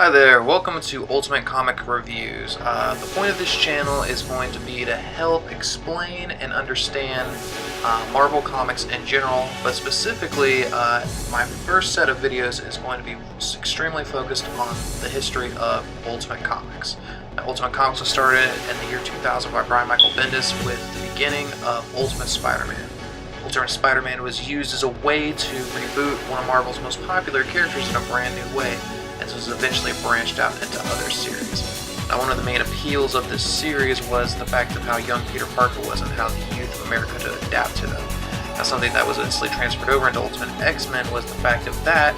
Hi there, welcome to Ultimate Comic Reviews. The point of this channel is going to be to help explain and understand Marvel Comics in general, but specifically my first set of videos is going to be extremely focused on the history of Ultimate Comics. Now, Ultimate Comics was started in the year 2000 by Brian Michael Bendis with the beginning of Ultimate Spider-Man. Ultimate Spider-Man was used as a way to reboot one of Marvel's most popular characters in a brand new way, and was eventually branched out into other series. Now, one of the main appeals of this series was the fact of how young Peter Parker was and how the youth of America could adapt to them. Now, something that was instantly transferred over into Ultimate X-Men was the fact of that,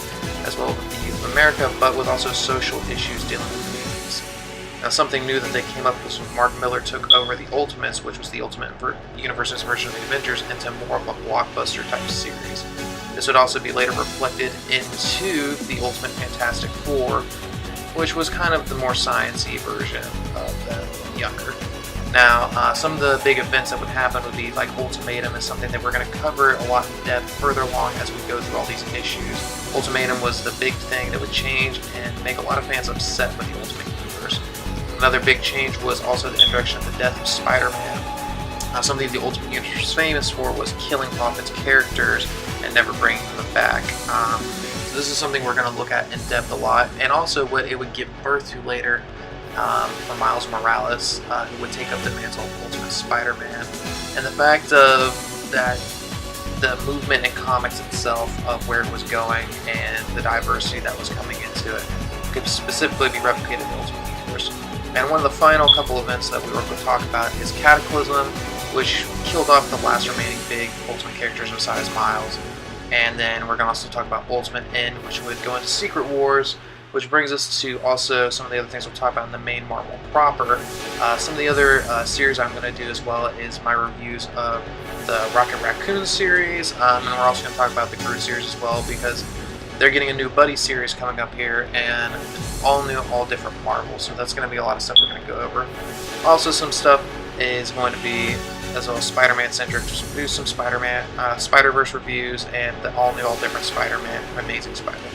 as well with the youth of America, but with also social issues dealing with mutants. Now, something new that they came up with when Mark Millar took over the Ultimates, which was the Ultimate Universe's version of the Avengers, into more of a blockbuster type series. This would also be later reflected into the Ultimate Fantastic Four, which was kind of the more science-y version of them younger. Now, some of the big events that would happen would be like Ultimatum is something that we're going to cover a lot in depth further along as we go through all these issues. Ultimatum was the big thing that would change and make a lot of fans upset with the Ultimate Universe. Another big change was also the introduction of the death of Spider-Man. Something the Ultimate Universe was famous for was killing off its characters and never bringing them back. So this is something we're going to look at in depth a lot, and also what it would give birth to later for Miles Morales, who would take up the mantle of Ultimate Spider-Man, and the fact of that the movement in comics itself of where it was going and the diversity that was coming into it could specifically be replicated in the Ultimate Universe. And one of the final couple events that we were going to talk about is Cataclysm, which killed off the last remaining big Ultimate characters besides Miles. And then we're going to also talk about Ultimate End, which would go into Secret Wars, which brings us to also some of the other things we'll talk about in the main Marvel proper. Some of the other series I'm going to do as well is my reviews of the Rocket Raccoon series, and we're also going to talk about the Groot series as well, because they're getting a new Buddy series coming up here, and all new, all different Marvel. So that's going to be a lot of stuff we're going to go over. Also, some stuff is going to be as well as Spider-Man centric, just do some Spider-Man, Spider-Verse reviews, and the all new, all different Spider-Man, Amazing Spider-Man.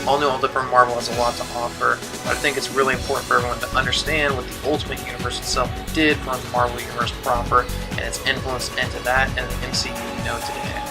All new, all different Marvel has a lot to offer, but I think it's really important for everyone to understand what the Ultimate Universe itself did for the Marvel Universe proper, and its influence into that and the MCU we know today.